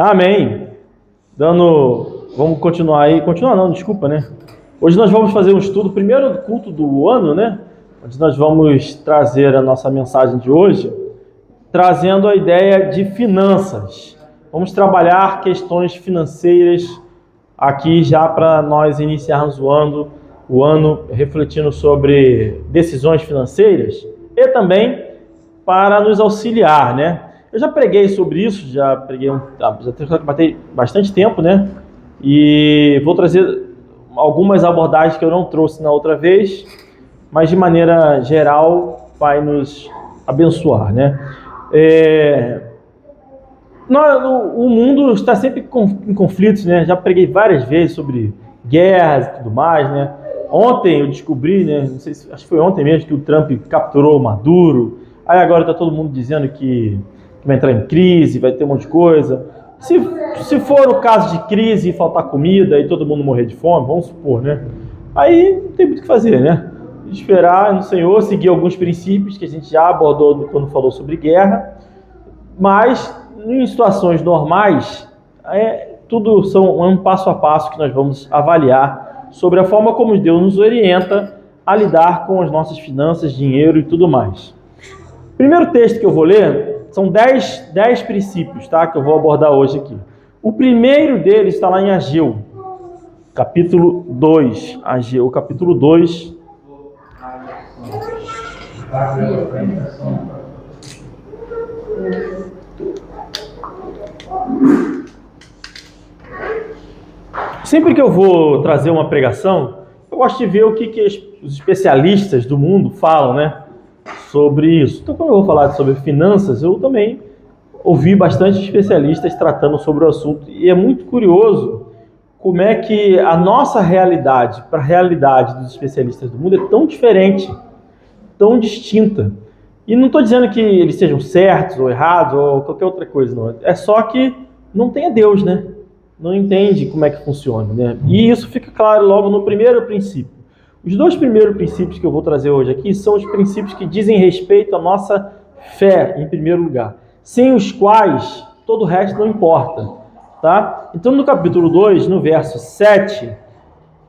Amém. Vamos continuar aí. Continuar não, desculpa, né? Hoje nós vamos fazer um estudo, primeiro culto do ano, né? Onde nós vamos trazer a nossa mensagem de hoje, trazendo a ideia de finanças. Vamos trabalhar questões financeiras aqui já para nós iniciarmos o ano refletindo sobre decisões financeiras e também para nos auxiliar, né? Eu já preguei sobre isso, já batei bastante tempo, né? E vou trazer algumas abordagens que eu não trouxe na outra vez, mas de maneira geral vai nos abençoar, né? O mundo está sempre em conflitos, né? Já preguei várias vezes sobre guerras e tudo mais, né? Ontem eu descobri, né? Não sei acho que foi ontem mesmo que o Trump capturou o Maduro. Aí agora está todo mundo dizendo que vai entrar em crise, vai ter um monte de coisa. Se for o caso de crise e faltar comida e todo mundo morrer de fome, vamos supor, né? Aí não tem muito o que fazer, né? Esperar no Senhor, seguir alguns princípios que a gente já abordou quando falou sobre guerra, mas em situações normais, tudo são um passo a passo que nós vamos avaliar sobre a forma como Deus nos orienta a lidar com as nossas finanças, dinheiro e tudo mais. Primeiro texto que eu vou ler são 10 princípios, tá? Que eu vou abordar hoje aqui. O primeiro deles está lá em Ageu, capítulo 2. Ageu, capítulo 2. Sempre que eu vou trazer uma pregação, eu gosto de ver o que os especialistas do mundo falam, né? Sobre isso. Então, quando eu vou falar sobre finanças, eu também ouvi bastante especialistas tratando sobre o assunto. E é muito curioso como é que a nossa realidade para a realidade dos especialistas do mundo é tão diferente, tão distinta. E não estou dizendo que eles sejam certos ou errados ou qualquer outra coisa, não. É só que não tem a Deus, né? Não entende como é que funciona, né? E isso fica claro logo no primeiro princípio. Os dois primeiros princípios que eu vou trazer hoje aqui são os princípios que dizem respeito à nossa fé, em primeiro lugar, sem os quais todo o resto não importa, tá? Então, no capítulo 2, no verso 7,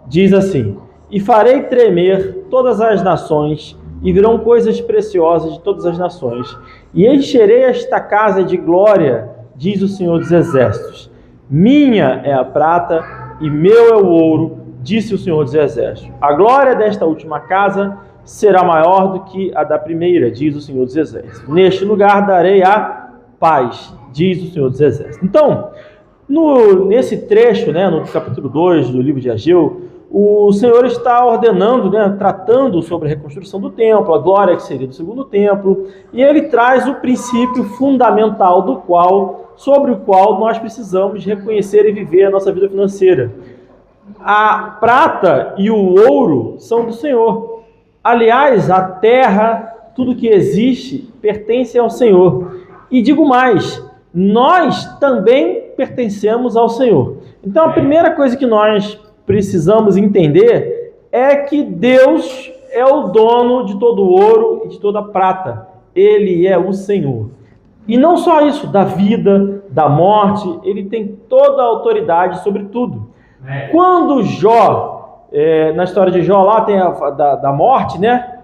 diz assim: "E farei tremer todas as nações, e virão coisas preciosas de todas as nações, e encherei esta casa de glória, diz o Senhor dos Exércitos. Minha é a prata, e meu é o ouro, disse o Senhor dos Exércitos. A glória desta última casa será maior do que a da primeira, diz o Senhor dos Exércitos. Neste lugar darei a paz, diz o Senhor dos Exércitos." Então, nesse trecho, né, no capítulo 2 do livro de Ageu, o Senhor está ordenando, né, tratando sobre a reconstrução do templo, a glória que seria do segundo templo, e ele traz o princípio fundamental sobre o qual nós precisamos reconhecer e viver a nossa vida financeira. A prata e o ouro são do Senhor. Aliás, a terra, tudo que existe, pertence ao Senhor. E digo mais, nós também pertencemos ao Senhor. Então, a primeira coisa que nós precisamos entender é que Deus é o dono de todo o ouro e de toda a prata. Ele é o Senhor. E não só isso, da vida, da morte, ele tem toda a autoridade sobre tudo. Quando Jó, na história de Jó lá tem da morte, né?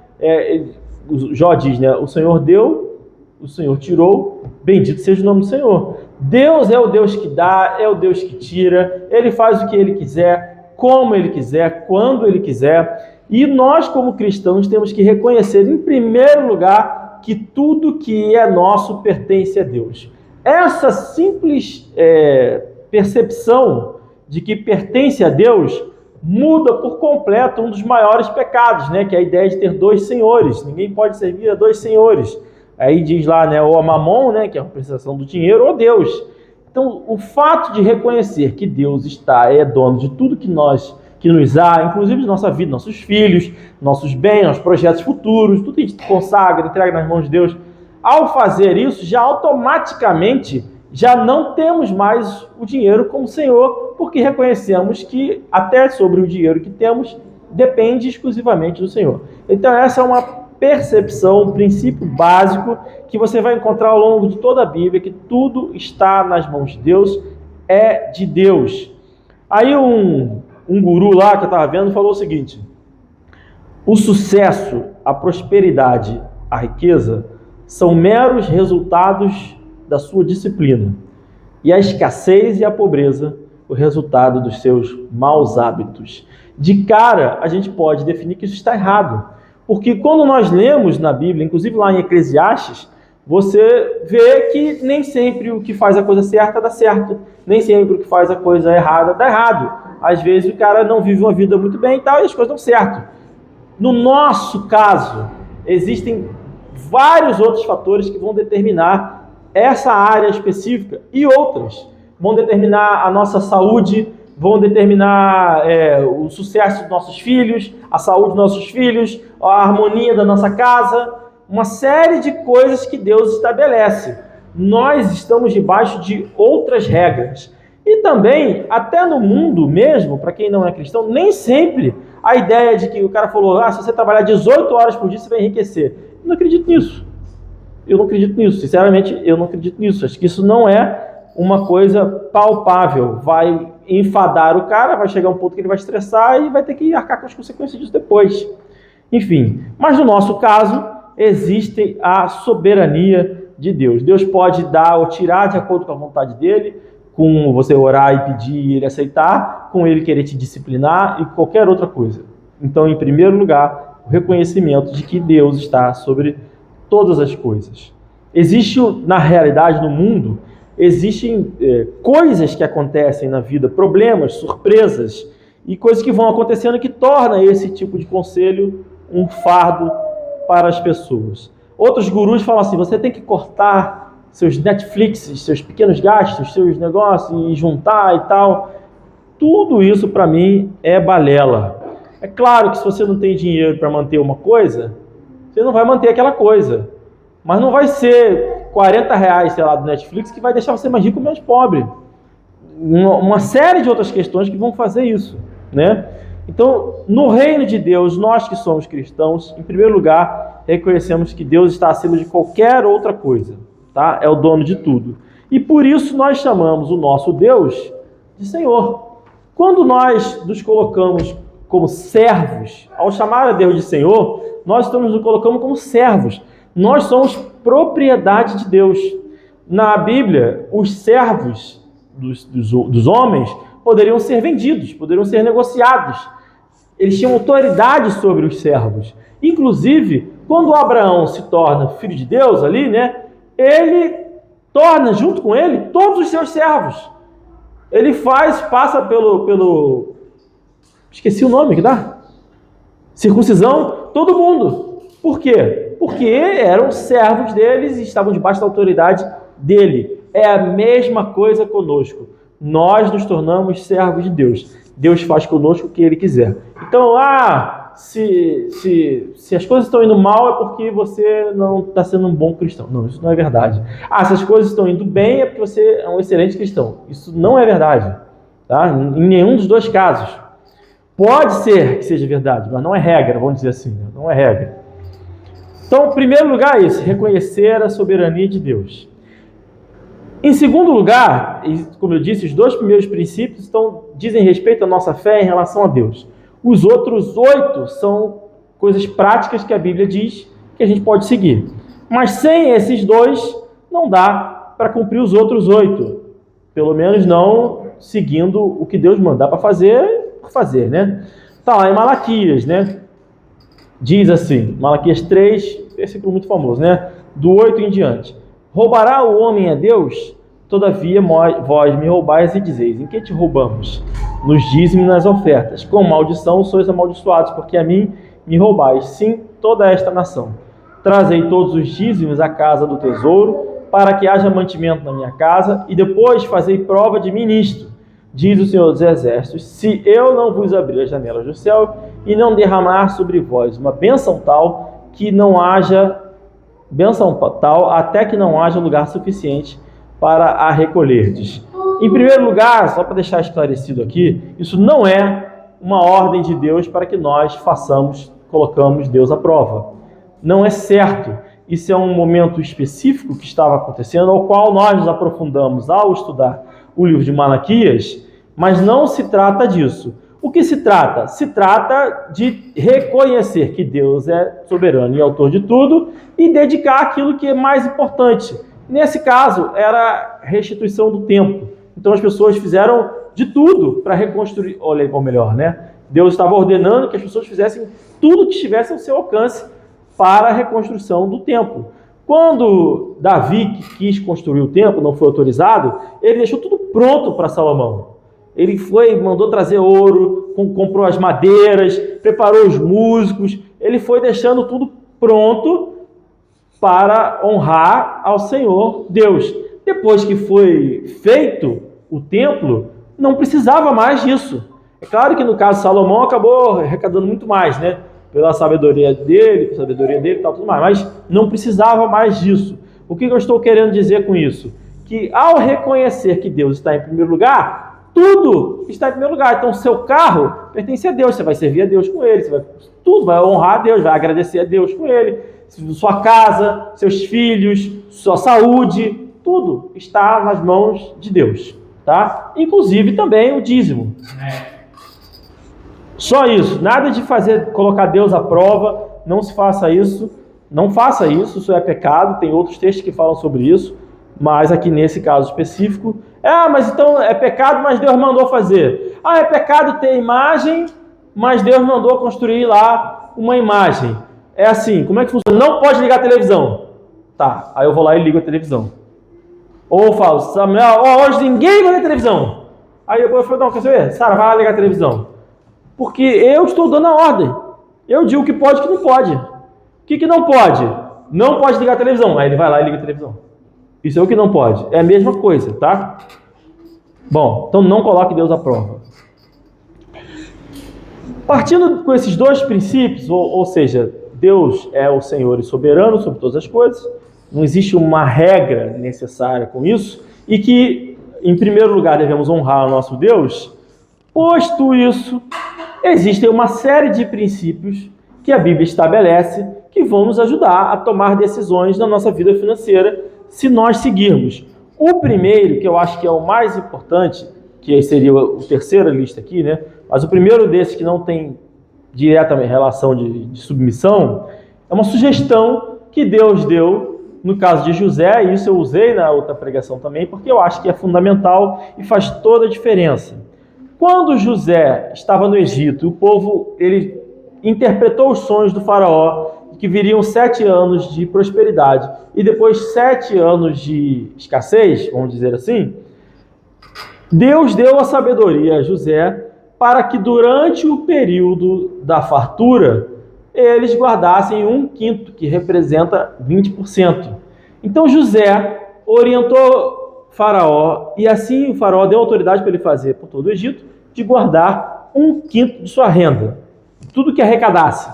Jó diz, né? O Senhor deu, o Senhor tirou, bendito seja o nome do Senhor. Deus é o Deus que dá, é o Deus que tira, ele faz o que ele quiser, como ele quiser, quando ele quiser. E nós, como cristãos, temos que reconhecer, em primeiro lugar, que tudo que é nosso pertence a Deus. Essa simples percepção de que pertence a Deus muda por completo um dos maiores pecados, né? Que é a ideia de ter dois senhores. Ninguém pode servir a dois senhores. Aí diz lá, né, ou a Mamon, né, que é a representação do dinheiro, ou Deus. Então, o fato de reconhecer que Deus é dono de tudo que nos há, inclusive de nossa vida, nossos filhos, nossos bens, nossos projetos futuros, tudo que a gente consagra, entrega nas mãos de Deus. Ao fazer isso, já automaticamente já não temos mais o dinheiro como Senhor, porque reconhecemos que até sobre o dinheiro que temos depende exclusivamente do Senhor. Então essa é uma percepção, um princípio básico que você vai encontrar ao longo de toda a Bíblia, que tudo está nas mãos de Deus, é de Deus. Aí um guru lá que eu estava vendo falou o seguinte: o sucesso, a prosperidade, a riqueza são meros resultados da sua disciplina, e a escassez e a pobreza o resultado dos seus maus hábitos. De cara, a gente pode definir que isso está errado, porque quando nós lemos na Bíblia, inclusive lá em Eclesiastes, você vê que nem sempre o que faz a coisa certa dá certo, nem sempre o que faz a coisa errada dá errado. Às vezes o cara não vive uma vida muito bem e tal, e as coisas dão certo. No nosso caso, existem vários outros fatores que vão determinar essa área específica e outras. Vão determinar a nossa saúde, vão determinar o sucesso dos nossos filhos, a saúde dos nossos filhos, a harmonia da nossa casa, uma série de coisas que Deus estabelece. Nós estamos debaixo de outras regras. E também, até no mundo mesmo, para quem não é cristão, nem sempre a ideia de que o cara falou, se você trabalhar 18 horas por dia, você vai enriquecer. Eu não acredito nisso. Eu não acredito nisso. Sinceramente, eu não acredito nisso. Acho que isso não é uma coisa palpável. Vai enfadar o cara, vai chegar um ponto que ele vai estressar e vai ter que arcar com as consequências disso depois. Enfim, mas no nosso caso, existe a soberania de Deus. Deus pode dar ou tirar de acordo com a vontade dele, com você orar e pedir e ele aceitar, com ele querer te disciplinar e qualquer outra coisa. Então, em primeiro lugar, o reconhecimento de que Deus está sobre todas as coisas. Existe, na realidade, no mundo, existem coisas que acontecem na vida, problemas, surpresas e coisas que vão acontecendo que torna esse tipo de conselho um fardo para as pessoas. Outros gurus falam assim, você tem que cortar seus Netflix, seus pequenos gastos, seus negócios e juntar e tal. Tudo isso para mim é balela. É claro que se você não tem dinheiro para manter uma coisa, você não vai manter aquela coisa. Mas não vai ser R$40, sei lá, do Netflix que vai deixar você mais rico ou menos pobre. Uma série de outras questões que vão fazer isso, né? Então, no reino de Deus, nós que somos cristãos, em primeiro lugar, reconhecemos que Deus está acima de qualquer outra coisa, tá? É o dono de tudo. E por isso nós chamamos o nosso Deus de Senhor. Quando nós nos colocamos como servos, ao chamar a Deus de Senhor, nós nos colocamos como servos. Nós somos propriedade de Deus. Na Bíblia, os servos dos homens poderiam ser vendidos, poderiam ser negociados. Eles tinham autoridade sobre os servos. Inclusive, quando Abraão se torna filho de Deus ali, né? Ele torna, junto com ele, todos os seus servos. Ele passa pelo esqueci o nome que dá? Circuncisão, todo mundo. Por quê? Porque eram servos deles e estavam debaixo da autoridade dele. É a mesma coisa conosco. Nós nos tornamos servos de Deus. Deus faz conosco o que Ele quiser. Então, se as coisas estão indo mal é porque você não está sendo um bom cristão. Não, isso não é verdade. Se as coisas estão indo bem é porque você é um excelente cristão. Isso não é verdade. Tá? Em nenhum dos dois casos. Pode ser que seja verdade, mas não é regra, vamos dizer assim. Né? Não é regra. Então, em primeiro lugar é isso, reconhecer a soberania de Deus. Em segundo lugar, como eu disse, os dois primeiros princípios dizem respeito à nossa fé em relação a Deus. Os outros 8 são coisas práticas que a Bíblia diz que a gente pode seguir. Mas sem esses 2, não dá para cumprir os outros 8. Pelo menos não seguindo o que Deus manda. Dá para fazer, né? Tá lá em Malaquias, né? Diz assim, Malaquias 3, versículo muito famoso, né? Do 8 em diante. Roubará o homem a Deus? Todavia vós me roubais e dizeis, em que te roubamos? Nos dízimos e nas ofertas. Com maldição sois amaldiçoados, porque a mim me roubais, sim, toda esta nação. Trazei todos os dízimos à casa do tesouro, para que haja mantimento na minha casa, e depois fazei prova de mim nisto, diz o Senhor dos Exércitos, se eu não vos abrir as janelas do céu, e não derramar sobre vós uma bênção tal, que não haja bênção tal, até que não haja lugar suficiente para a recolherdes. Em primeiro lugar, só para deixar esclarecido aqui, isso não é uma ordem de Deus para que nós colocamos Deus à prova. Não é certo. Isso é um momento específico que estava acontecendo, ao qual nós nos aprofundamos ao estudar o livro de Malaquias, mas não se trata disso. O que se trata? Se trata de reconhecer que Deus é soberano e autor de tudo e dedicar aquilo que é mais importante. Nesse caso, era a restituição do templo. Então as pessoas fizeram de tudo para reconstruir, ou melhor, né? Deus estava ordenando que as pessoas fizessem tudo que estivesse ao seu alcance para a reconstrução do templo. Quando Davi, que quis construir o templo, não foi autorizado, ele deixou tudo pronto para Salomão. Ele mandou trazer ouro, comprou as madeiras, preparou os músicos, ele foi deixando tudo pronto para honrar ao Senhor Deus. Depois que foi feito o templo, não precisava mais disso. É claro que no caso Salomão acabou arrecadando muito mais, né? Pela sabedoria dele e tal, tudo mais, mas não precisava mais disso. O que eu estou querendo dizer com isso? Que ao reconhecer que Deus está em primeiro lugar, tudo está em primeiro lugar. Então, seu carro pertence a Deus, você vai servir a Deus com ele, tudo vai honrar a Deus, vai agradecer a Deus com ele. Sua casa, seus filhos, sua saúde, tudo está nas mãos de Deus, tá? Inclusive também o dízimo. Só isso, nada de colocar Deus à prova, não se faça isso, não faça isso, isso é pecado, tem outros textos que falam sobre isso, mas aqui nesse caso específico, mas então é pecado, mas Deus mandou fazer. É pecado ter imagem, mas Deus mandou construir lá uma imagem. É assim, como é que funciona? Não pode ligar a televisão. Tá, aí eu vou lá e ligo a televisão. Ou eu falo, Samuel, hoje ninguém vai ver televisão. Aí eu falo, não, quer saber? Sara, vai lá ligar a televisão. Porque eu estou dando a ordem. Eu digo o que pode e o que não pode. O que não pode? Não pode ligar a televisão. Aí ele vai lá e liga a televisão. Isso é o que não pode. É a mesma coisa, tá? Bom, então não coloque Deus à prova. Partindo com esses dois princípios, ou seja, Deus é o Senhor e soberano sobre todas as coisas, não existe uma regra necessária com isso, e que, em primeiro lugar, devemos honrar o nosso Deus. Posto isso, existem uma série de princípios que a Bíblia estabelece que vão nos ajudar a tomar decisões na nossa vida financeira, se nós seguirmos. O primeiro, que eu acho que é o mais importante, que seria o terceiro lista aqui, né? Mas o primeiro desses que não tem diretamente relação de submissão, é uma sugestão que Deus deu no caso de José, e isso eu usei na outra pregação também, porque eu acho que é fundamental e faz toda a diferença. Quando José estava no Egito, o povo ele interpretou os sonhos do faraó, que viriam 7 anos de prosperidade e depois 7 anos de escassez, vamos dizer assim. Deus deu a sabedoria a José para que durante o período da fartura eles guardassem 1/5, que representa 20%. Então José orientou Faraó, e assim o Faraó deu autoridade para ele fazer por todo o Egito, de guardar 1/5 de sua renda, tudo que arrecadasse,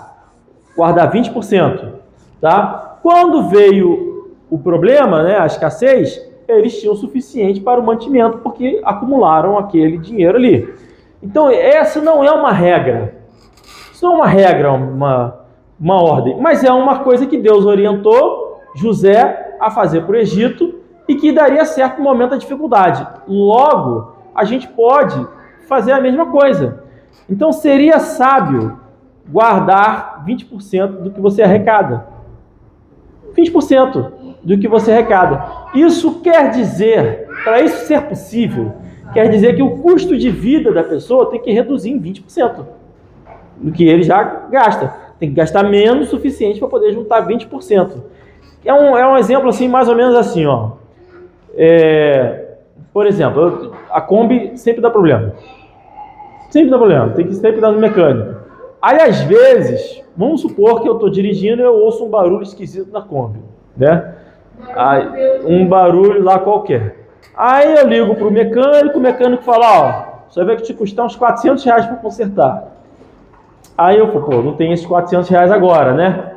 guardar 20%. Tá? Quando veio o problema, né, a escassez, eles tinham o suficiente para o mantimento, porque acumularam aquele dinheiro ali. Então essa não é uma regra. Isso não é uma regra, uma ordem, mas é uma coisa que Deus orientou José a fazer para o Egito e que daria certo no momento da dificuldade. Logo, a gente pode fazer a mesma coisa. Então seria sábio guardar 20% do que você arrecada. 20% do que você arrecada. Isso quer dizer, para isso ser possível, quer dizer que o custo de vida da pessoa tem que reduzir em 20% do que ele já gasta. Tem que gastar menos o suficiente para poder juntar 20%. É um exemplo assim, mais ou menos assim, ó. Por exemplo, a Kombi sempre dá problema. Sempre dá problema, tem que sempre dar no mecânico. Aí, às vezes, vamos supor que eu estou dirigindo e eu ouço um barulho esquisito na Kombi, né? Um barulho lá qualquer. Aí eu ligo para o mecânico fala, ó, você vai te custar uns R$400 para consertar. Aí eu falo, não tem esses R$400 agora, né?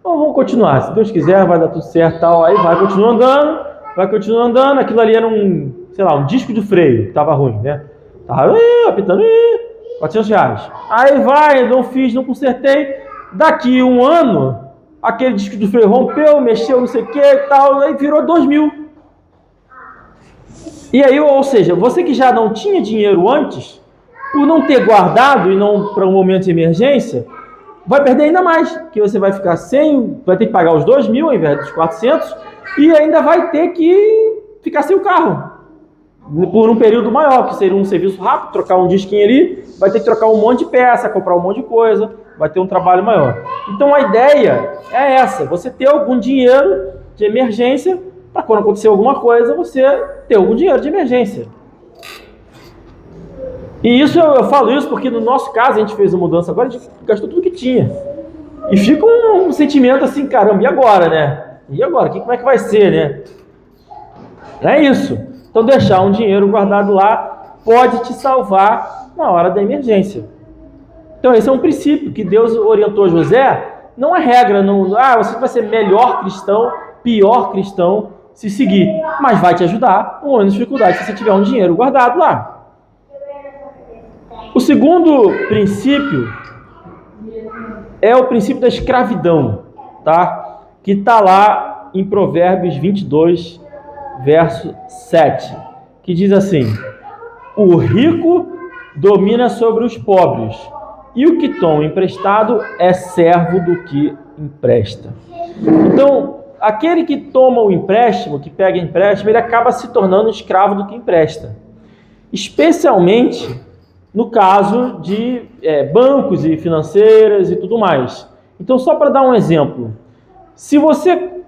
Então vamos continuar, se Deus quiser vai dar tudo certo, tal. Aí vai continuando andando, aquilo ali era um disco de freio, que estava ruim, né? Tava apitando, R$400. Aí vai, não consertei. Daqui um ano, aquele disco de freio rompeu, mexeu, não sei o que e tal, aí virou 2.000. E aí, ou seja, você que já não tinha dinheiro antes, por não ter guardado e não para um momento de emergência, vai perder ainda mais, que você vai ficar sem, vai ter que pagar os 2.000 ao invés dos 400 e ainda vai ter que ficar sem o carro por um período maior, que seria um serviço rápido, trocar um disquinho ali, vai ter que trocar um monte de peça, comprar um monte de coisa, vai ter um trabalho maior. Então a ideia é essa, você ter algum dinheiro de emergência para quando acontecer alguma coisa, você ter algum dinheiro de emergência. E isso eu falo isso porque no nosso caso a gente fez uma mudança agora, a gente gastou tudo que tinha. E fica um sentimento assim, caramba, e agora, né? E agora? Como é que vai ser, né? É isso. Então deixar um dinheiro guardado lá pode te salvar na hora da emergência. Então esse é um princípio que Deus orientou José, não é regra, não, você vai ser melhor cristão, pior cristão se seguir, mas vai te ajudar no momento de dificuldade se você tiver um dinheiro guardado lá. O segundo princípio é o princípio da escravidão, tá? Que está lá em Provérbios 22, verso 7, que diz assim: o rico domina sobre os pobres, e o que toma emprestado é servo do que empresta. Então, aquele que toma o empréstimo, que pega empréstimo, ele acaba se tornando escravo do que empresta. Especialmente no caso de bancos e financeiras e tudo mais. Então, só para dar um exemplo, se você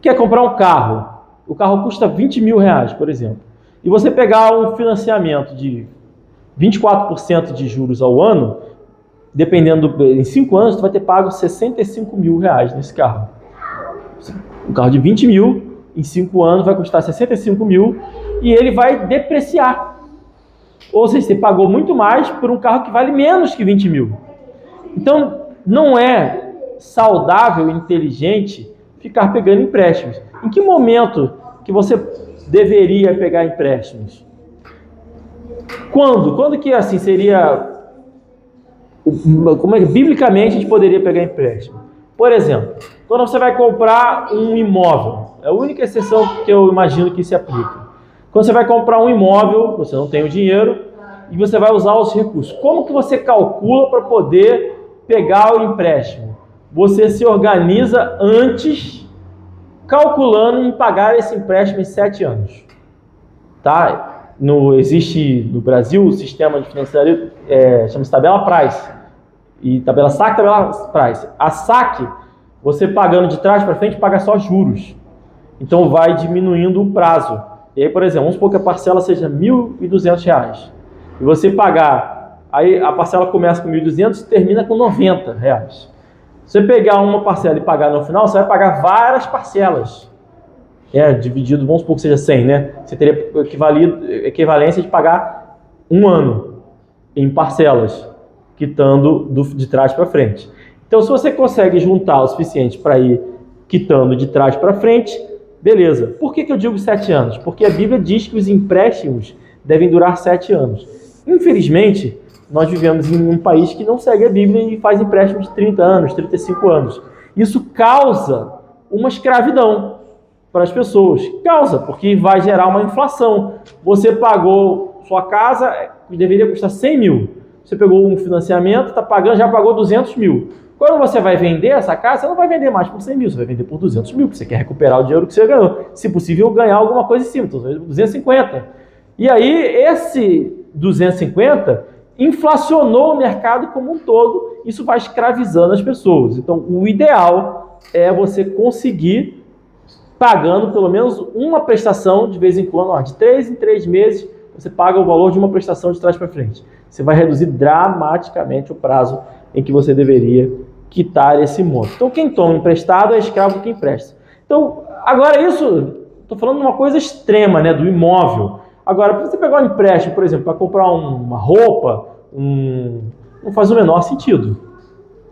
quer comprar um carro, o carro custa 20 mil reais, por exemplo, e você pegar um financiamento de 24% de juros ao ano, dependendo, em 5 anos, você vai ter pago 65 mil reais nesse carro. Um carro de 20 mil, em 5 anos, vai custar 65 mil e ele vai depreciar. Ou seja, você pagou muito mais por um carro que vale menos que 20 mil. Então, não é saudável e inteligente ficar pegando empréstimos. Em que momento que você deveria pegar empréstimos? Quando? Quando que assim seria... Como é que biblicamente a gente poderia pegar empréstimo? Por exemplo, quando você vai comprar um imóvel, é a única exceção que eu imagino que se aplica. Quando você vai comprar um imóvel, você não tem o dinheiro e você vai usar os recursos. Como que você calcula para poder pegar o empréstimo? Você se organiza antes, calculando em pagar esse empréstimo em 7 anos. Tá? Existe no Brasil o sistema de financiamento, chama-se tabela Price. E tabela saque, tabela Price. A saque, você pagando de trás para frente, paga só juros. Então vai diminuindo o prazo. E aí, por exemplo, vamos supor que a parcela seja R$ 1.200. E você pagar, aí a parcela começa com 1.200 e termina com R$ 90. Se você pegar uma parcela e pagar no final, você vai pagar várias parcelas. Dividido, vamos supor que seja 100, né? Você teria equivalência de pagar 1 ano em parcelas, quitando de trás para frente. Então, se você consegue juntar o suficiente para ir quitando de trás para frente, beleza. Por que eu digo 7 anos? Porque a Bíblia diz que os empréstimos devem durar 7 anos. Infelizmente, nós vivemos em um país que não segue a Bíblia e faz empréstimos de 30 anos, 35 anos. Isso causa uma escravidão para as pessoas. Causa, porque vai gerar uma inflação. Você pagou sua casa, que deveria custar 100 mil. Você pegou um financiamento, já pagou 200 mil. Quando você vai vender essa casa, você não vai vender mais por 100 mil, você vai vender por 200 mil, porque você quer recuperar o dinheiro que você ganhou. Se possível, ganhar alguma coisa em cima, então 250. E aí, esse 250 inflacionou o mercado como um todo, isso vai escravizando as pessoas. Então, o ideal é você conseguir pagando pelo menos uma prestação de vez em quando, de 3 em 3 meses, você paga o valor de uma prestação de trás para frente. Você vai reduzir dramaticamente o prazo em que você deveria quitar esse monte. Então, quem toma emprestado é escravo de quem empresta. Então, agora isso, estou falando de uma coisa extrema, né, do imóvel. Agora, para você pegar um empréstimo, por exemplo, para comprar uma roupa, não faz o menor sentido.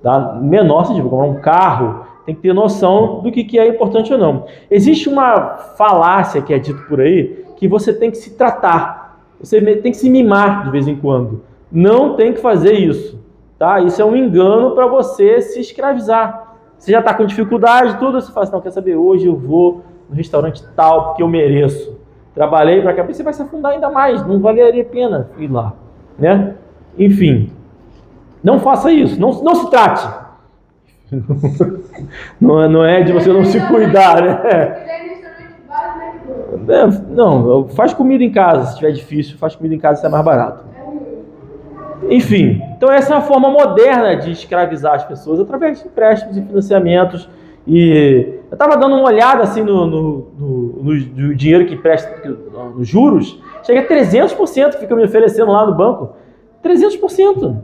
Tá? Menor sentido, comprar um carro, tem que ter noção do que é importante ou não. Existe uma falácia que é dito por aí, que você tem que se tratar, você tem que se mimar de vez em quando. Não tem que fazer isso. Tá? Isso é um engano para você se escravizar. Você já está com dificuldade, tudo, você fala assim, não, quer saber, hoje eu vou no restaurante tal porque eu mereço. trabalhei para cá, você vai se afundar ainda mais, não valeria a pena ir lá, né? Enfim, não faça isso, não se trate. Não é de você não se cuidar, né? Não, faz comida em casa, se estiver difícil, faz comida em casa, isso é mais barato. Enfim, então essa é uma forma moderna de escravizar as pessoas através de empréstimos e financiamentos. E eu estava dando uma olhada assim no dinheiro que empresta, nos juros, chega a 300% que fica me oferecendo lá no banco. 300%.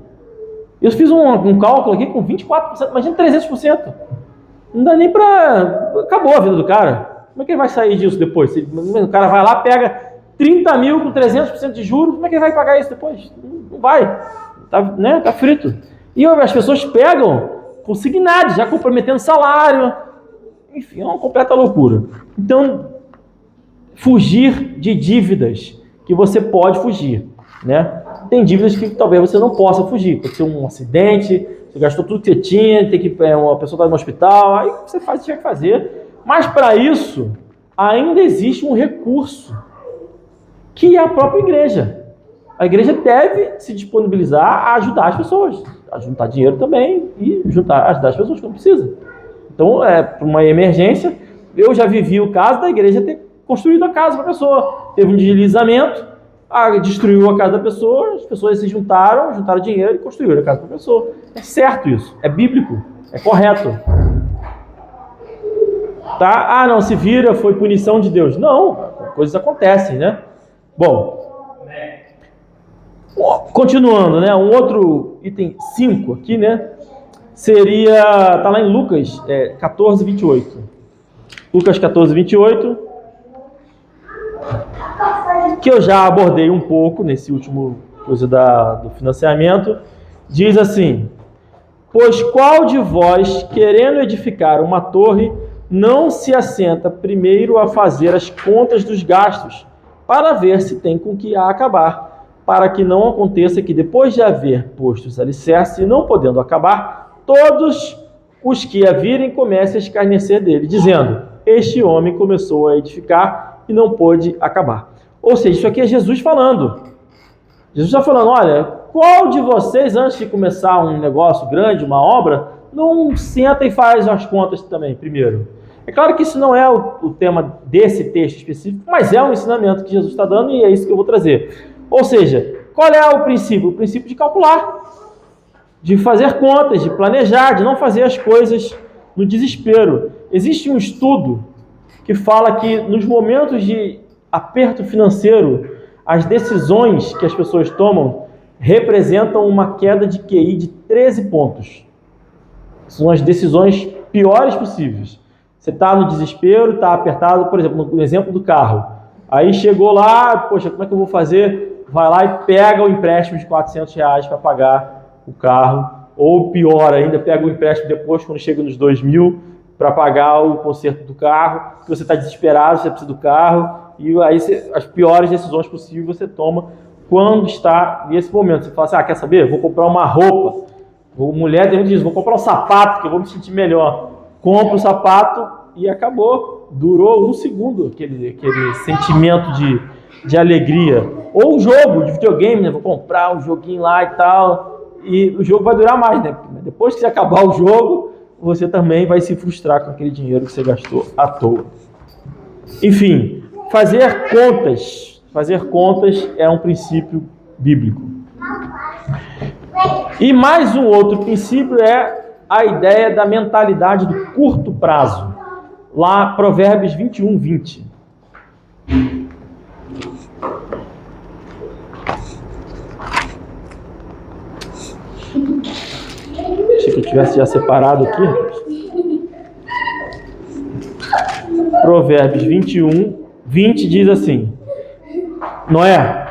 Eu fiz um cálculo aqui com 24%, imagina 300%. Não dá nem para... Acabou a vida do cara. Como é que ele vai sair disso depois? O cara vai lá, pega 30 mil com 300% de juros, como é que ele vai pagar isso depois? Não vai. Tá frito. E as pessoas pegam consignados, já comprometendo salário. Enfim, é uma completa loucura. Então, fugir de dívidas que você pode fugir, né? Tem dívidas que talvez você não possa fugir. Pode ser um acidente, você gastou tudo que você tinha, tem que uma pessoa está no hospital, aí você faz o que tiver que fazer. Mas para isso, ainda existe um recurso, que é a própria igreja. A igreja deve se disponibilizar a ajudar as pessoas, a juntar dinheiro também e ajudar as pessoas que não precisam. Então, para uma emergência, eu já vivi o caso da igreja ter construído a casa para a pessoa. Teve um deslizamento, destruiu a casa da pessoa, as pessoas se juntaram dinheiro e construíram a casa para a pessoa. É certo isso, é bíblico, é correto. Tá? Não, se vira, foi punição de Deus. Não, coisas acontecem, né? Bom, continuando, né? Um outro item 5 aqui, né? Seria, tá lá em Lucas 14, 28. Lucas 14, 28. Que eu já abordei um pouco nesse último coisa do financiamento. Diz assim: pois qual de vós, querendo edificar uma torre, não se assenta primeiro a fazer as contas dos gastos, para ver se tem com que a acabar, para que não aconteça que, depois de haver posto os alicerces e não podendo acabar, todos os que a virem comecem a escarnecer dele, dizendo: este homem começou a edificar e não pôde acabar. Ou seja, isso aqui é Jesus falando. Jesus está falando: olha, qual de vocês, antes de começar um negócio grande, uma obra, não senta e faz as contas também, primeiro? É claro que isso não é o tema desse texto específico, mas é um ensinamento que Jesus está dando e é isso que eu vou trazer. Ou seja, qual é o princípio? O princípio de calcular, de fazer contas, de planejar, de não fazer as coisas no desespero. Existe um estudo que fala que nos momentos de aperto financeiro, as decisões que as pessoas tomam representam uma queda de QI de 13 pontos. São as decisões piores possíveis. Você está no desespero, está apertado, por exemplo, no exemplo do carro. Aí chegou lá, poxa, como é que eu vou fazer? Vai lá e pega o empréstimo de R$400 para pagar o carro. Ou pior ainda, pega o empréstimo depois, quando chega nos 2.000, para pagar o conserto do carro. Porque você está desesperado, você precisa do carro. E aí as piores decisões possíveis você toma quando está nesse momento. Você fala assim: quer saber? Vou comprar uma roupa. Mulher tem muito disso, vou comprar um sapato, que eu vou me sentir melhor. Compra o sapato e acabou. Durou 1 segundo aquele sentimento de alegria. Ou um jogo de videogame, né? Vou comprar um joguinho lá e tal. E o jogo vai durar mais, né? Depois que você acabar o jogo, você também vai se frustrar com aquele dinheiro que você gastou à toa. Enfim, fazer contas é um princípio bíblico. E mais um outro princípio é a ideia da mentalidade do curto prazo. Lá, Provérbios 21, 20. Achei que eu tivesse já separado aqui. Provérbios 21, 20 diz assim: Noé,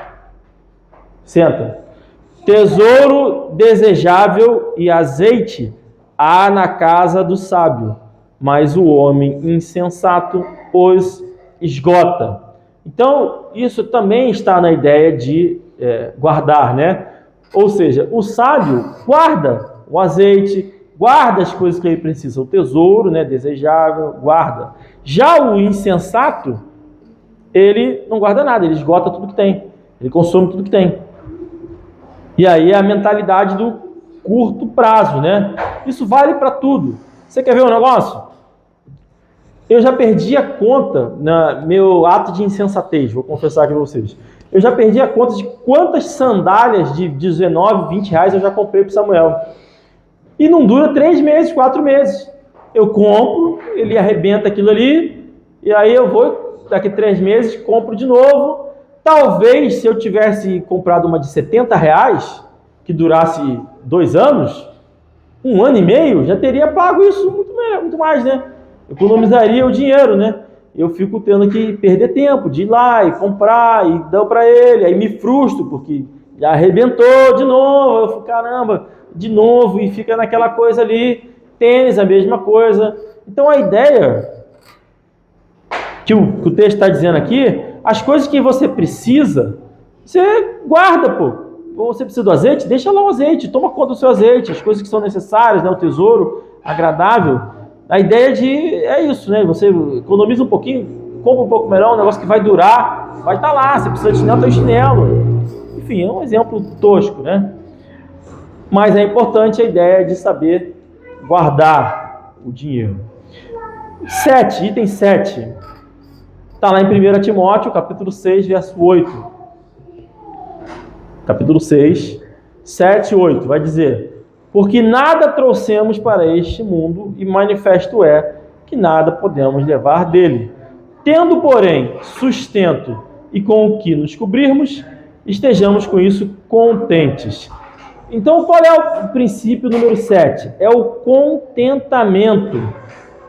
senta. Tesouro desejável e azeite há na casa do sábio, mas o homem insensato os esgota. Então, isso também está na ideia de guardar, né? Ou seja, o sábio guarda o azeite, guarda as coisas que ele precisa, o tesouro, né, desejável, guarda. Já o insensato, ele não guarda nada, ele esgota tudo que tem, ele consome tudo que tem. E aí é a mentalidade do curto prazo, né? Isso vale para tudo. Você quer ver um negócio? Eu já perdi a conta, meu ato de insensatez, vou confessar aqui para vocês. Eu já perdi a conta de quantas sandálias de 19, 20 reais eu já comprei para Samuel. E não dura 3 meses, 4 meses. Eu compro, ele arrebenta aquilo ali, e aí eu vou, daqui 3 meses, compro de novo. Talvez, se eu tivesse comprado uma de 70 reais, que durasse 2 anos, 1 ano e meio, já teria pago isso muito mais, né? Economizaria o dinheiro, né? Eu fico tendo que perder tempo de ir lá e comprar e dar para ele, aí me frustro porque já arrebentou de novo, eu fico, caramba, de novo, e fica naquela coisa ali. Tênis, a mesma coisa. Então a ideia que o texto está dizendo aqui, as coisas que você precisa, você guarda, pô. Ou você precisa do azeite, deixa lá o azeite, toma conta do seu azeite, as coisas que são necessárias, né? O tesouro agradável. A ideia é isso, né? Você economiza um pouquinho, compra um pouco melhor, um negócio que vai durar, vai estar lá, você precisa de chinelo, tem chinelo. Enfim, é um exemplo tosco, né? Mas é importante a ideia de saber guardar o dinheiro. 7, item 7. Está lá em 1 Timóteo, capítulo 6, verso 8. Capítulo 6, 7 e 8. Vai dizer: porque nada trouxemos para este mundo, e manifesto é que nada podemos levar dele. Tendo, porém, sustento e com o que nos cobrirmos, estejamos com isso contentes. Então, qual é o princípio número 7? É o contentamento,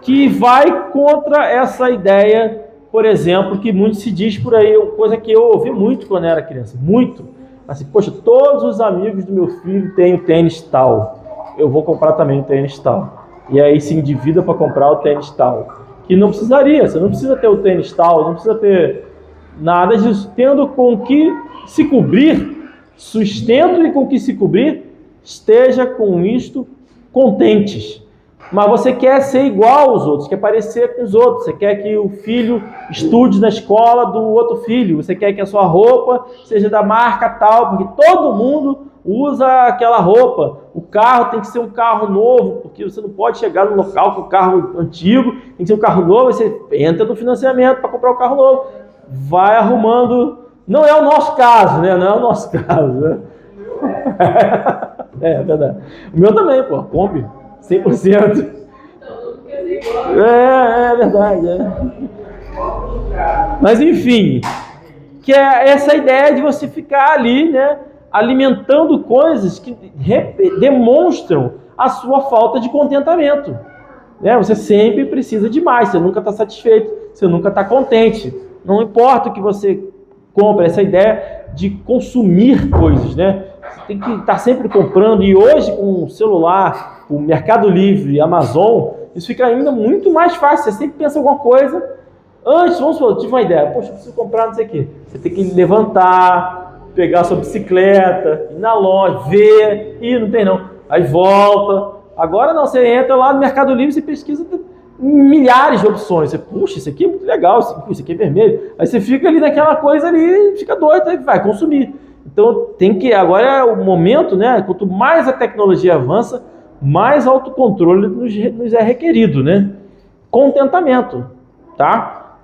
que vai contra essa ideia, por exemplo, que muito se diz por aí, coisa que eu ouvi muito quando era criança, muito. Assim, poxa, todos os amigos do meu filho têm o tênis tal, eu vou comprar também o tênis tal. E aí se endivida para comprar o tênis tal. Que não precisaria, você não precisa ter o tênis tal, não precisa ter nada disso. Tendo com que se cobrir, sustento e com que se cobrir, esteja com isto contentes. Mas você quer ser igual aos outros, quer parecer com os outros, você quer que o filho estude na escola do outro filho, você quer que a sua roupa seja da marca tal, porque todo mundo usa aquela roupa. O carro tem que ser um carro novo, porque você não pode chegar no local com o carro antigo, tem que ser um carro novo, você entra no financiamento para comprar um carro novo, vai arrumando. Não é o nosso caso, né? Não é o nosso caso, né? É verdade. O meu também, pô, Kombi, 100%. É verdade. É. Mas enfim, que é essa ideia de você ficar ali, né, alimentando coisas que demonstram a sua falta de contentamento. Né? Você sempre precisa de mais, você nunca está satisfeito, você nunca está contente. Não importa o que você compra, essa ideia de consumir coisas, né? Você tem que estar sempre comprando, e hoje com o celular, o Mercado Livre, Amazon, isso fica ainda muito mais fácil. Você sempre pensa alguma coisa. Antes, vamos supor, eu tive uma ideia, poxa, eu preciso comprar não sei o quê. Você tem que levantar, pegar a sua bicicleta, ir na loja, ver, não tem não. Aí volta. Agora não, você entra lá no Mercado Livre, você pesquisa milhares de opções. Você, puxa, isso aqui é muito legal, isso aqui é vermelho. Aí você fica ali naquela coisa ali, fica doido, aí vai consumir. Então tem que, agora é o momento, né? Quanto mais a tecnologia avança, mais autocontrole nos é requerido, né? Contentamento, tá?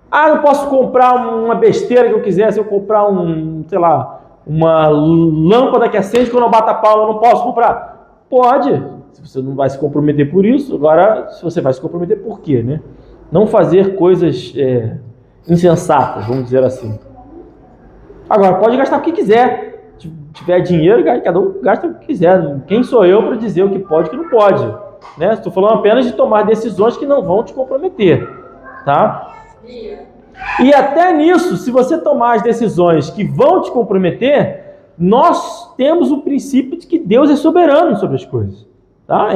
Ah, não posso comprar uma besteira que eu quiser, se eu comprar uma lâmpada que acende quando eu bato a palma, eu não posso comprar? Pode, se você não vai se comprometer por isso. Agora, se você vai se comprometer por quê, né? Não fazer coisas insensatas, vamos dizer assim. Agora, pode gastar o que quiser. Se tiver dinheiro, cada um gasta o que quiser. Quem sou eu para dizer o que pode e o que não pode? Né? Estou falando apenas de tomar decisões que não vão te comprometer. Tá? E até nisso, se você tomar as decisões que vão te comprometer, nós temos o princípio de que Deus é soberano sobre as coisas. Tá?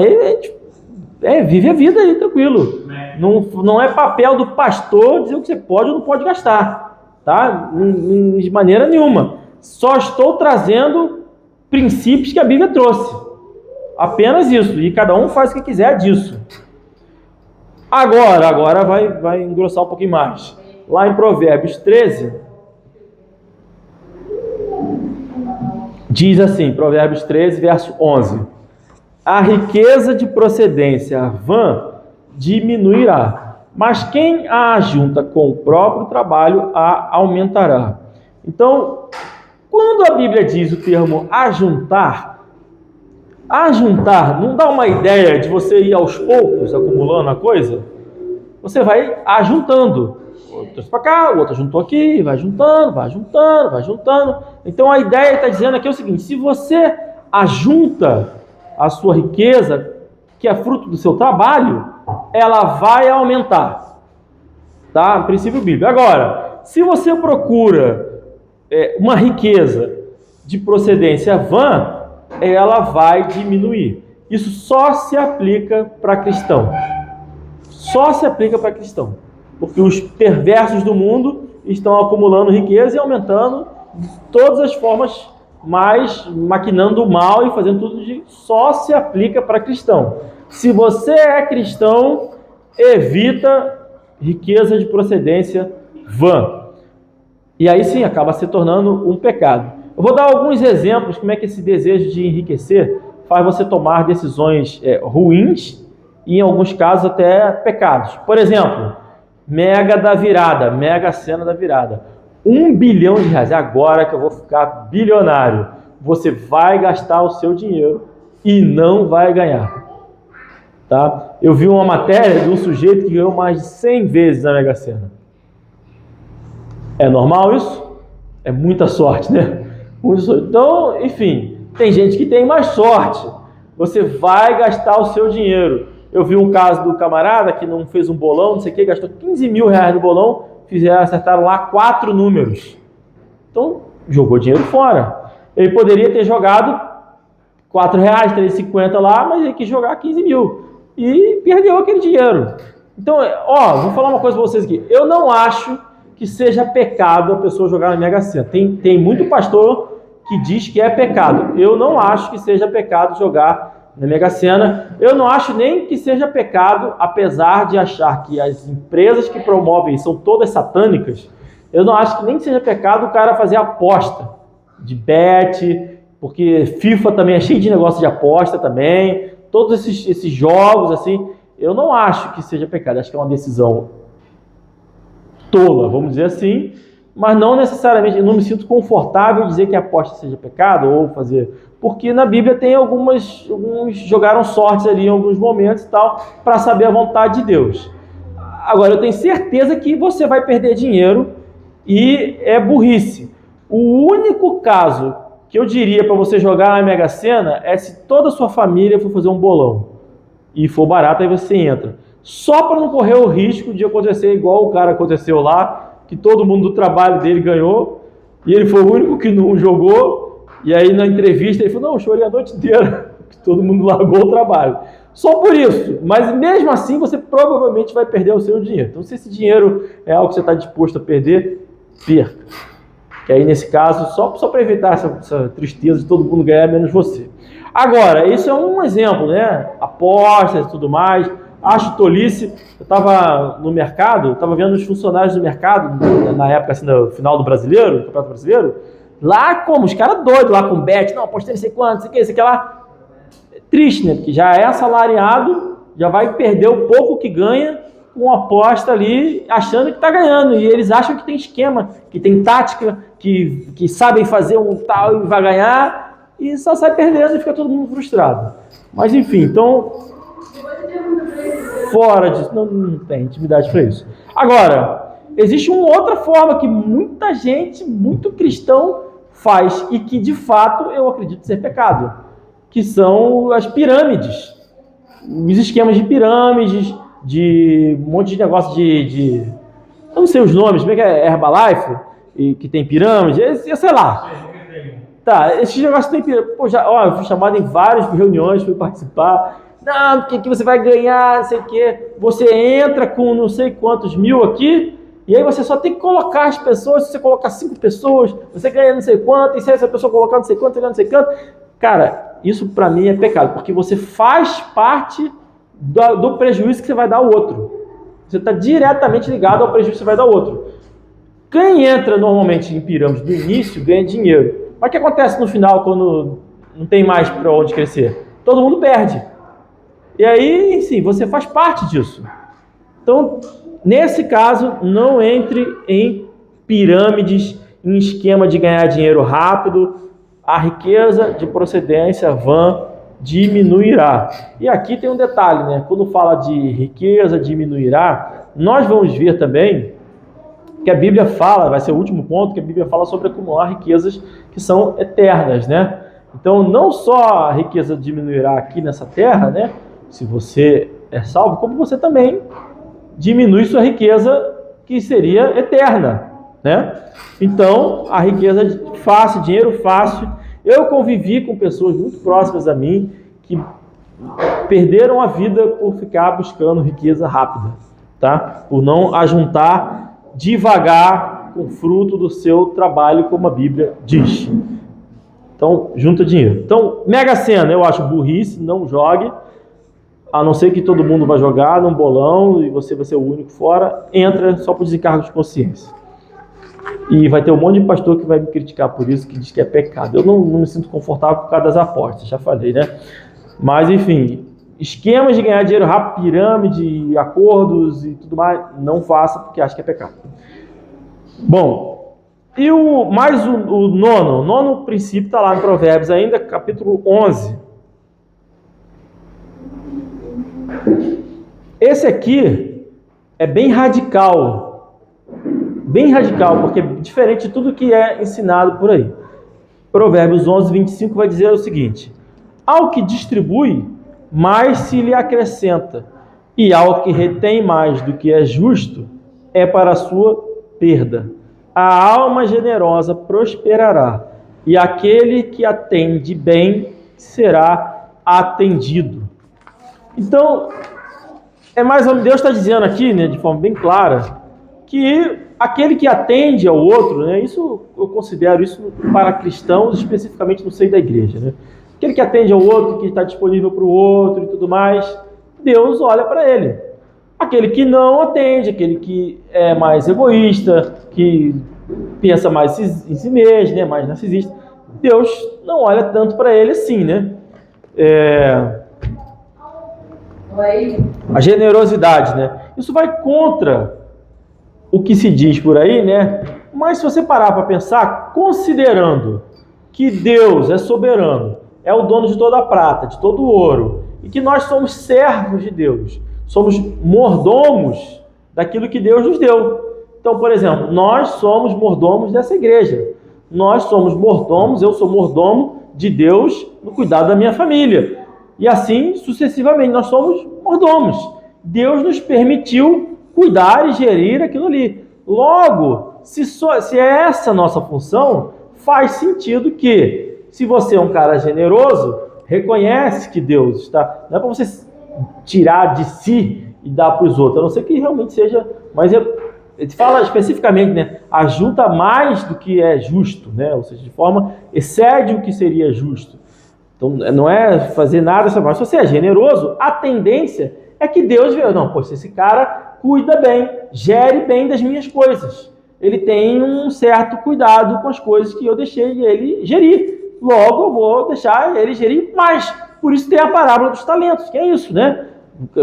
Vive a vida aí, tranquilo. Não é papel do pastor dizer o que você pode ou não pode gastar. Tá? De maneira nenhuma. Só estou trazendo princípios que a Bíblia trouxe. Apenas isso. E cada um faz o que quiser disso. Agora vai engrossar um pouquinho mais. lá em Provérbios 13, diz assim, Provérbios 13, verso 11: a riqueza de procedência vã diminuirá, mas quem a ajunta com o próprio trabalho a aumentará. Então, quando a Bíblia diz o termo ajuntar não dá uma ideia de você ir aos poucos acumulando a coisa? Você vai ajuntando. O outro trouxe para cá, o outro juntou aqui, vai juntando, vai juntando, vai juntando. Então a ideia está dizendo aqui é o seguinte: se você ajunta a sua riqueza, que é fruto do seu trabalho, ela vai aumentar. Tá? Princípio bíblico. Agora, se você procura uma riqueza de procedência vã, ela vai diminuir. Isso só se aplica para cristão. Só se aplica para cristão. Porque os perversos do mundo estão acumulando riqueza e aumentando de todas as formas, mas maquinando o mal e fazendo tudo só se aplica para cristão. Se você é cristão, evita riqueza de procedência vã. E aí sim, acaba se tornando um pecado. Eu vou dar alguns exemplos como é que esse desejo de enriquecer faz você tomar decisões ruins e, em alguns casos, até pecados. Por exemplo, Mega Sena da virada. R$1 bilhão, agora que eu vou ficar bilionário. Você vai gastar o seu dinheiro e não vai ganhar. Tá? Eu vi uma matéria de um sujeito que ganhou mais de 100 vezes na Mega Sena. É normal isso? É muita sorte, né? Então, enfim, tem gente que tem mais sorte. Você vai gastar o seu dinheiro. Eu vi um caso do camarada que não fez um bolão, não sei o que, gastou R$15 mil no bolão, acertaram lá 4 números. Então, jogou dinheiro fora. Ele poderia ter jogado R$4, R$3,50 lá, mas ele quis jogar 15 mil. E perdeu aquele dinheiro. Então, vou falar uma coisa para vocês aqui. Eu não acho que seja pecado a pessoa jogar na Mega Sena. Tem muito pastor que diz que é pecado. Eu não acho que seja pecado jogar na Mega Sena. Eu não acho nem que seja pecado, apesar de achar que as empresas que promovem são todas satânicas. Eu não acho que nem seja pecado o cara fazer aposta de bet, porque FIFA também é cheio de negócio de aposta também. Todos esses jogos, assim, eu não acho que seja pecado. Acho que é uma decisão tola, vamos dizer assim, mas não necessariamente, eu não me sinto confortável em dizer que a aposta seja pecado ou fazer, porque na Bíblia tem alguns jogaram sortes ali em alguns momentos e tal, para saber a vontade de Deus. Agora, eu tenho certeza que você vai perder dinheiro e é burrice. O único caso que eu diria para você jogar na Mega Sena é se toda a sua família for fazer um bolão e for barato, aí você entra. Só para não correr o risco de acontecer igual o cara aconteceu lá, que todo mundo do trabalho dele ganhou, e ele foi o único que não jogou, e aí na entrevista ele falou: não, eu chorei a noite inteira, que todo mundo largou o trabalho. Só por isso, mas mesmo assim você provavelmente vai perder o seu dinheiro. Então, se esse dinheiro é algo que você está disposto a perder, perca. Que aí nesse caso, só para evitar essa tristeza de todo mundo ganhar menos você. Agora, isso é um exemplo, né? Apostas e tudo mais. Acho tolice. Eu estava no mercado, estava vendo os funcionários do mercado, na época assim, no final do brasileiro, do Campeonato Brasileiro, lá como, os caras doidos lá com bet, não, apostei não sei quanto, não sei o que lá. Triste, né? Porque já é assalariado, já vai perder o pouco que ganha com aposta ali, achando que está ganhando. E eles acham que tem esquema, que tem tática, que sabem fazer um tal e vai ganhar, e só sai perdendo e fica todo mundo frustrado. Mas enfim, então, fora disso, não tem intimidade para isso. Agora, existe uma outra forma que muita gente, muito cristão, faz e que de fato eu acredito ser pecado, que são as pirâmides, os esquemas de pirâmides, de um monte de negócio de eu não sei os nomes, como é que é Herbalife, e que tem pirâmide, eu sei lá. Tá, esses negócios tem pirâmide. Pô, eu fui chamado em várias reuniões, fui participar. Não, porque aqui você vai ganhar, não sei o quê. Você entra com não sei quantos mil aqui, e aí você só tem que colocar as pessoas. Se você colocar 5 pessoas, você ganha não sei quanto, e se essa pessoa colocar não sei quanto, você ganha não sei quanto. Cara, isso pra mim é pecado, porque você faz parte do prejuízo que você vai dar ao outro. Você está diretamente ligado ao prejuízo que você vai dar ao outro. Quem entra normalmente em pirâmide do início ganha dinheiro. Mas o que acontece no final quando não tem mais para onde crescer? Todo mundo perde. E aí, sim, você faz parte disso. Então, nesse caso, não entre em pirâmides, em esquema de ganhar dinheiro rápido. A riqueza de procedência vã diminuirá. E aqui tem um detalhe, né? Quando fala de riqueza diminuirá, nós vamos ver também que a Bíblia fala, vai ser o último ponto, que a Bíblia fala sobre acumular riquezas que são eternas, né? Então, não só a riqueza diminuirá aqui nessa terra, né? Se você é salvo, como você também diminui sua riqueza que seria eterna, né? Então, a riqueza fácil, dinheiro fácil. Eu convivi com pessoas muito próximas a mim que perderam a vida por ficar buscando riqueza rápida, tá? Por não ajuntar devagar com o fruto do seu trabalho, como a Bíblia diz. Então, junta dinheiro. Então, Mega Sena, eu acho burrice, não jogue. A não ser que todo mundo vai jogar num bolão e você vai ser o único fora, entra só por desencargo de consciência. E vai ter um monte de pastor que vai me criticar por isso, que diz que é pecado. Eu não me sinto confortável por causa das apostas, já falei, né? Mas, enfim, esquemas de ganhar dinheiro rápido, pirâmide, acordos e tudo mais, não faça porque acha que é pecado. Bom, e o nono princípio está lá em Provérbios ainda, capítulo 11. Esse aqui é bem radical, porque é diferente de tudo que é ensinado por aí. Provérbios 11, 25 vai dizer o seguinte: ao que distribui, mais se lhe acrescenta, e ao que retém mais do que é justo, é para a sua perda. A alma generosa prosperará, e aquele que atende bem será atendido. Então, é mais ou menos, Deus está dizendo aqui, né, de forma bem clara, que aquele que atende ao outro, né, isso eu considero isso para cristãos, especificamente no seio da igreja, né? Aquele que atende ao outro, que está disponível para o outro e tudo mais, Deus olha para ele. Aquele que não atende, aquele que é mais egoísta, que pensa mais em si mesmo, né, mais narcisista, Deus não olha tanto para ele assim, né? A generosidade, né? Isso vai contra o que se diz por aí, né? Mas se você parar para pensar, considerando que Deus é soberano, é o dono de toda a prata, de todo o ouro, e que nós somos servos de Deus, somos mordomos daquilo que Deus nos deu. Então, por exemplo, nós somos mordomos dessa igreja. Nós somos mordomos, eu sou mordomo de Deus no cuidado da minha família. E assim sucessivamente, nós somos mordomos. Deus nos permitiu cuidar e gerir aquilo ali. Logo, se é essa a nossa função, faz sentido que, se você é um cara generoso, reconhece que Deus está... Não é para você tirar de si e dar para os outros, a não ser que realmente seja... Mas ele fala especificamente, né? Ajuda mais do que é justo, né? Ou seja, de forma excede o que seria justo. Então, não é fazer nada, mas se você é generoso, a tendência é que Deus vê, não, poxa, esse cara cuida bem, gere bem das minhas coisas. Ele tem um certo cuidado com as coisas que eu deixei ele gerir. Logo, eu vou deixar ele gerir mais. Por isso tem a parábola dos talentos, que é isso, né?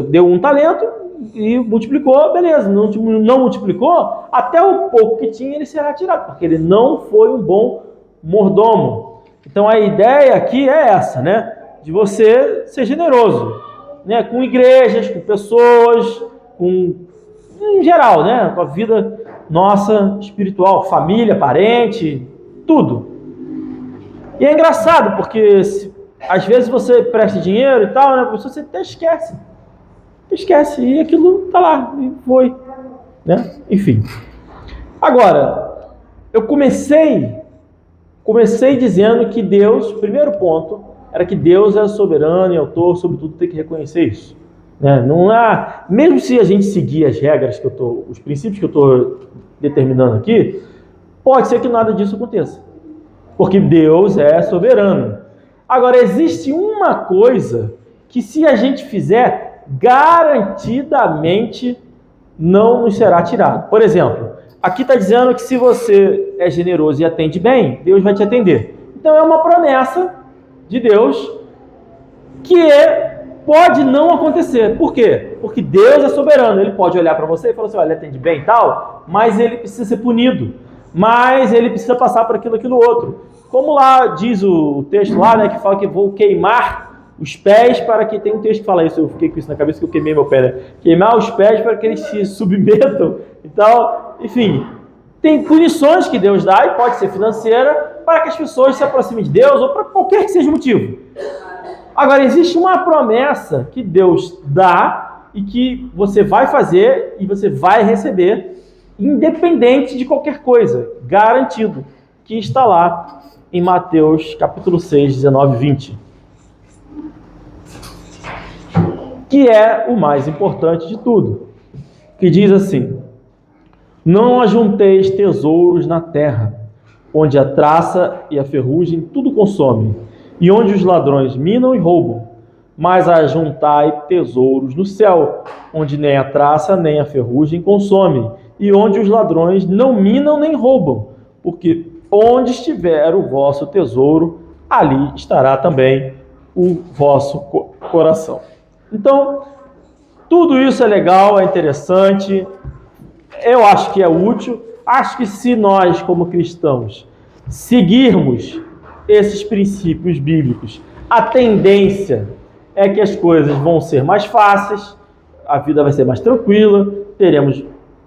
Deu um talento e multiplicou, beleza. Não multiplicou, até o pouco que tinha ele será tirado, porque ele não foi um bom mordomo. Então a ideia aqui é essa, né? De você ser generoso, né? Com igrejas, com pessoas, em geral, né? Com a vida nossa espiritual, família, parente, tudo. E é engraçado, porque às vezes você presta dinheiro e tal, né? Você até esquece. E aquilo tá lá, e foi, né? Enfim. Agora, eu comecei dizendo que Deus, o primeiro ponto, era que Deus é soberano e autor, sobretudo tem que reconhecer isso. Né? Não há, mesmo se a gente seguir as regras os princípios que eu estou determinando aqui, pode ser que nada disso aconteça. Porque Deus é soberano. Agora, existe uma coisa que se a gente fizer, garantidamente não nos será tirado. Por exemplo, aqui está dizendo que se você é generoso e atende bem, Deus vai te atender. Então é uma promessa de Deus que pode não acontecer. Por quê? Porque Deus é soberano. Ele pode olhar para você e falar assim, olha, ele atende bem e tal, mas ele precisa ser punido. Mas ele precisa passar por aquilo outro. Como lá diz o texto lá, né, que fala que vou queimar os pés para que... Tem um texto que fala isso, eu fiquei com isso na cabeça que eu queimei meu pé, né? Queimar os pés para que eles se submetam e tal. Enfim, tem punições que Deus dá, e pode ser financeira, para que as pessoas se aproximem de Deus, ou para qualquer que seja o motivo. Agora, existe uma promessa que Deus dá e que você vai fazer e você vai receber, independente de qualquer coisa, garantido, que está lá em Mateus capítulo 6, 19 e 20. Que é o mais importante de tudo, que diz assim: não ajunteis tesouros na terra, onde a traça e a ferrugem tudo consomem, e onde os ladrões minam e roubam, mas ajuntai tesouros no céu, onde nem a traça nem a ferrugem consomem, e onde os ladrões não minam nem roubam, porque onde estiver o vosso tesouro, ali estará também o vosso coração. Então, tudo isso é legal, é interessante, eu acho que é útil. Acho que se nós, como cristãos, seguirmos esses princípios bíblicos, a tendência é que as coisas vão ser mais fáceis, a vida vai ser mais tranquila, teremos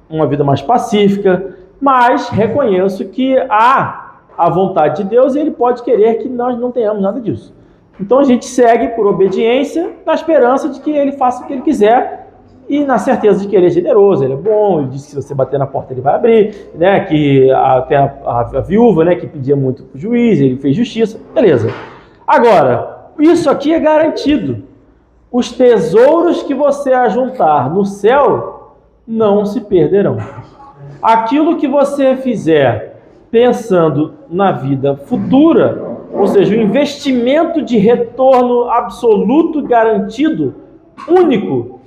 uma vida mais pacífica, mas reconheço que há a vontade de Deus e Ele pode querer que nós não tenhamos nada disso. Então a gente segue por obediência, na esperança de que Ele faça o que Ele quiser e na certeza de que Ele é generoso, Ele é bom. Ele disse que se você bater na porta Ele vai abrir, né? Que tem a viúva, né, que pedia muito para o juiz, Ele fez justiça, beleza. Agora, isso aqui é garantido. Os tesouros que você ajuntar no céu não se perderão. Aquilo que você fizer pensando na vida futura, ou seja, o investimento de retorno absoluto, garantido, único,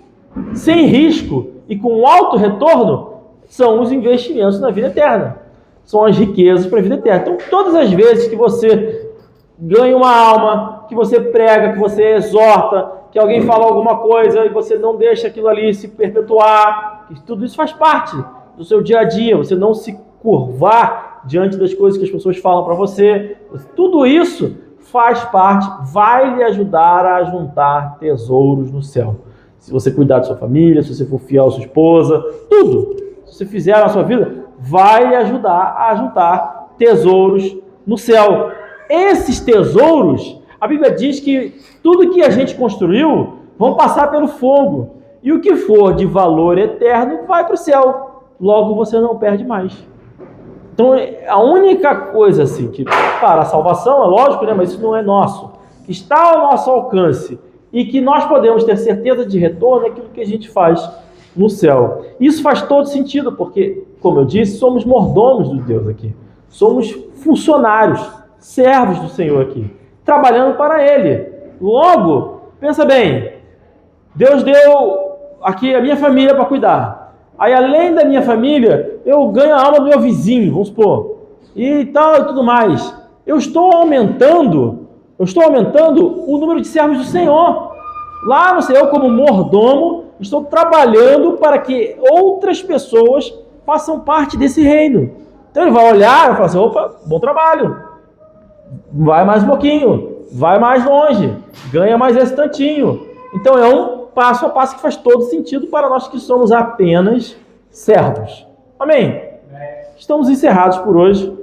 sem risco e com alto retorno, são os investimentos na vida eterna. São as riquezas para a vida eterna. Então, todas as vezes que você ganha uma alma, que você prega, que você exorta, que alguém fala alguma coisa e você não deixa aquilo ali se perpetuar, que tudo isso faz parte do seu dia a dia, você não se curvar diante das coisas que as pessoas falam para você, tudo isso faz parte, vai lhe ajudar a juntar tesouros no céu. Se você cuidar da sua família, se você for fiel à sua esposa, tudo, se você fizer na sua vida, vai lhe ajudar a juntar tesouros no céu. Esses tesouros, a Bíblia diz que tudo que a gente construiu vão passar pelo fogo, e o que for de valor eterno vai para o céu. Logo você não perde mais. Então a única coisa assim que para a salvação, é lógico, né, mas isso não é nosso, que está ao nosso alcance e que nós podemos ter certeza de retorno é aquilo que a gente faz no céu. Isso faz todo sentido, porque, como eu disse, somos mordomos de Deus aqui, somos funcionários, servos do Senhor aqui, trabalhando para Ele. Logo, pensa bem, Deus deu aqui a minha família para cuidar. Aí, além da minha família, eu ganho a alma do meu vizinho, vamos supor, e tal e tudo mais. Eu estou aumentando o número de servos do Senhor. Lá no Senhor, como mordomo, estou trabalhando para que outras pessoas façam parte desse reino. Então ele vai olhar e falar assim, opa, bom trabalho, vai mais um pouquinho, vai mais longe, ganha mais esse tantinho. Então é um passo a passo que faz todo sentido para nós que somos apenas servos. Amém? Estamos encerrados por hoje.